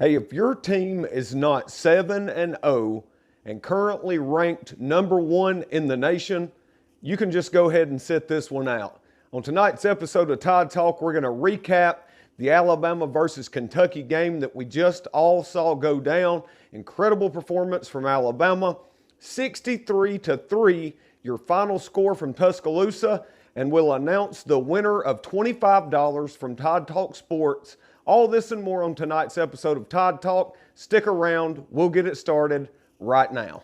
Hey, if your team is not 7-0 and currently ranked #1 in the nation, you can just go ahead and sit this one out. On tonight's episode of Tide Talk, we're going to recap the Alabama versus Kentucky game that we just all saw go down. Incredible performance from Alabama. 63-3, your final score from Tuscaloosa, and we'll announce the winner of $25 from Tide Talk Sports. All this and more on tonight's episode of Tide Talk. Stick around. We'll get it started right now.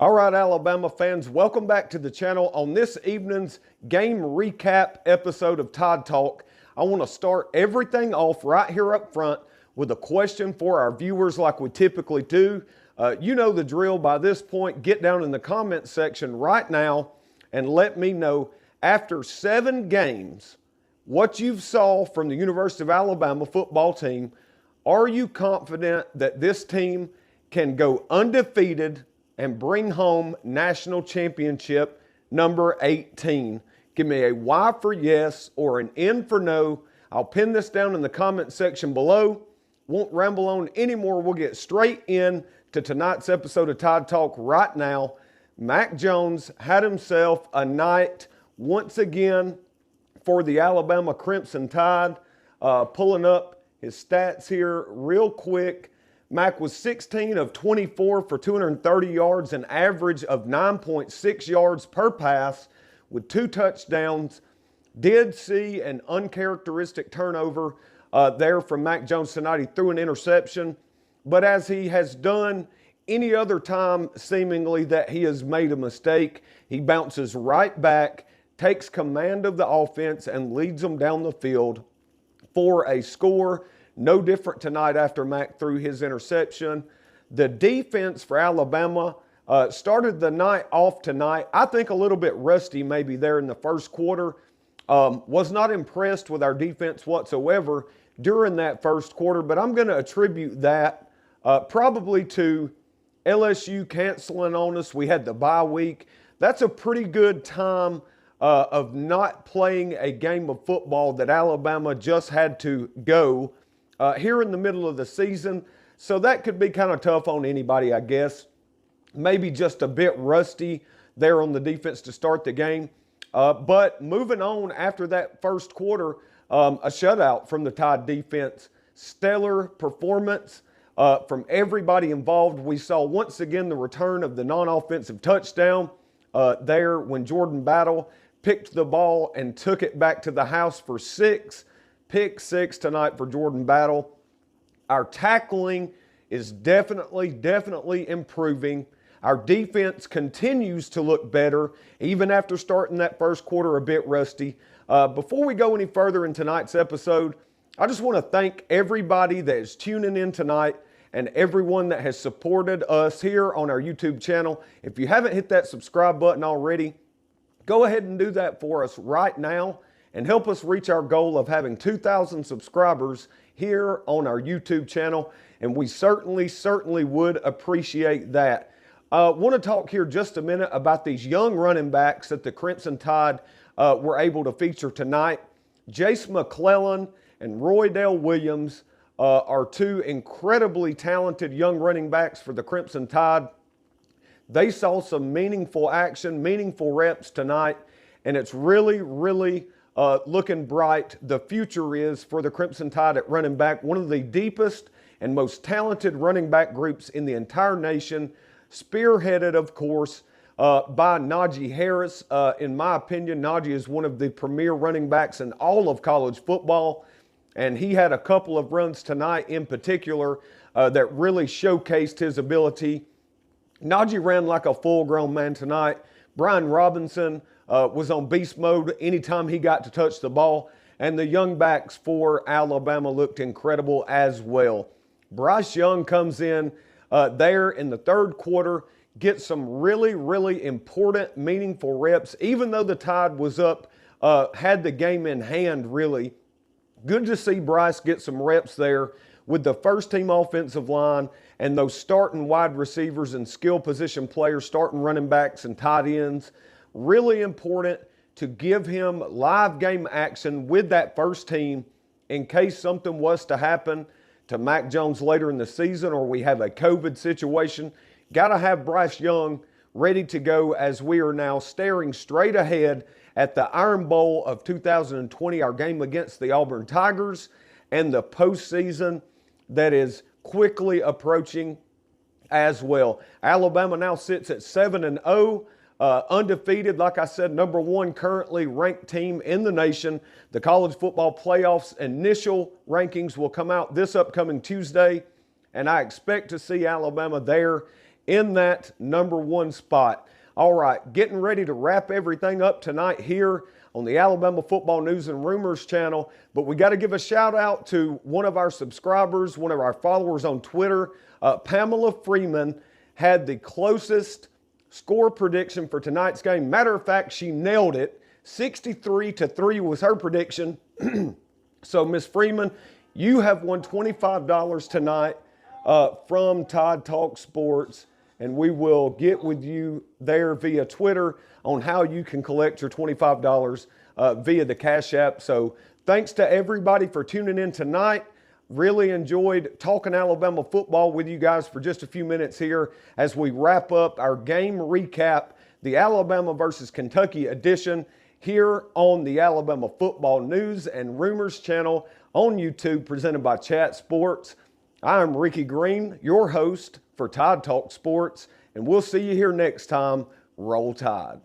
All right, Alabama fans, welcome back to the channel. On this evening's game recap episode of Tide Talk, I want to start everything off right here up front with a question for our viewers like we typically do. You know the drill by this point. Get down in the comments section right now and let me know, after 7 games, what you saw from the University of Alabama football team. Are you confident that this team can go undefeated and bring home national championship number 18? Give me a Y for yes or an N for no. I'll pin this down in the comment section below. Won't ramble on anymore. We'll get straight in to tonight's episode of Tide Talk right now. Mac Jones had himself a night once again for the Alabama Crimson Tide. Pulling up his stats here real quick. Mac was 16 of 24 for 230 yards, an average of 9.6 yards per pass with 2 touchdowns. Did see an uncharacteristic turnover there from Mac Jones tonight. He threw an interception, but as he has done any other time seemingly that he has made a mistake, he bounces right back, takes command of the offense, and leads them down the field for a score. No different tonight after Mac threw his interception. The defense for Alabama started the night off tonight, I think a little bit rusty maybe there in the first quarter. Was not impressed with our defense whatsoever during that first quarter, but I'm going to attribute that probably to LSU canceling on us. We had the bye week. That's a pretty good time of not playing a game of football that Alabama just had to go here in the middle of the season. So that could be kind of tough on anybody, I guess. Maybe just a bit rusty there on the defense to start the game. But moving on after that first quarter, a shutout from the Tide defense. Stellar performance from everybody involved. We saw once again the return of the non-offensive touchdown there when Jordan Battle picked the ball and took it back to the house for 6. Pick 6 tonight for Jordan Battle. Our tackling is definitely improving. Our defense continues to look better, even after starting that first quarter a bit rusty. Before we go any further in tonight's episode, I just want to thank everybody that is tuning in tonight and everyone that has supported us here on our YouTube channel. If you haven't hit that subscribe button already, go ahead and do that for us right now and help us reach our goal of having 2,000 subscribers here on our YouTube channel. And we certainly would appreciate that. Want to talk here just a minute about these young running backs that the Crimson Tide were able to feature tonight. Jace McClellan and Roydell Williams are 2 incredibly talented young running backs for the Crimson Tide. They saw some meaningful action, meaningful reps tonight, and it's really looking bright. The future is for the Crimson Tide at running back, one of the deepest and most talented running back groups in the entire nation, spearheaded, of course, by Najee Harris. In my opinion, Najee is one of the premier running backs in all of college football, and he had a couple of runs tonight in particular that really showcased his ability. Najee ran like a full-grown man tonight. Brian Robinson was on beast mode anytime he got to touch the ball, and the young backs for Alabama looked incredible as well. Bryce Young comes in there in the third quarter, gets some really important, meaningful reps, even though the Tide was up, had the game in hand, really. Good to see Bryce get some reps there with the first-team offensive line and those starting wide receivers and skill position players, starting running backs and tight ends. Really important to give him live game action with that first team in case something was to happen to Mac Jones later in the season or we have a COVID situation. Got to have Bryce Young ready to go as we are now staring straight ahead at the Iron Bowl of 2020, our game against the Auburn Tigers, and the postseason that is quickly approaching as well. Alabama now sits at 7-0, undefeated. Like I said, number one currently ranked team in the nation. The college football playoffs initial rankings will come out this upcoming Tuesday, and I expect to see Alabama there in that number one spot. All right, getting ready to wrap everything up tonight here on the Alabama Football News and Rumors channel, but we got to give a shout out to one of our subscribers, one of our followers on Twitter. Pamela Freeman had the closest score prediction for tonight's game. Matter of fact, she nailed it. 63-3 was her prediction. So, Miss Freeman, you have won $25 tonight from Todd Talk Sports, and we will get with you there via Twitter on how you can collect your $25 via the Cash App. So thanks to everybody for tuning in tonight. Really enjoyed talking Alabama football with you guys for just a few minutes here as we wrap up our game recap, the Alabama versus Kentucky edition here on the Alabama Football News and Rumors channel on YouTube, presented by Chat Sports. I'm Ricky Green, your host for Tide Talk Sports, and we'll see you here next time. Roll Tide.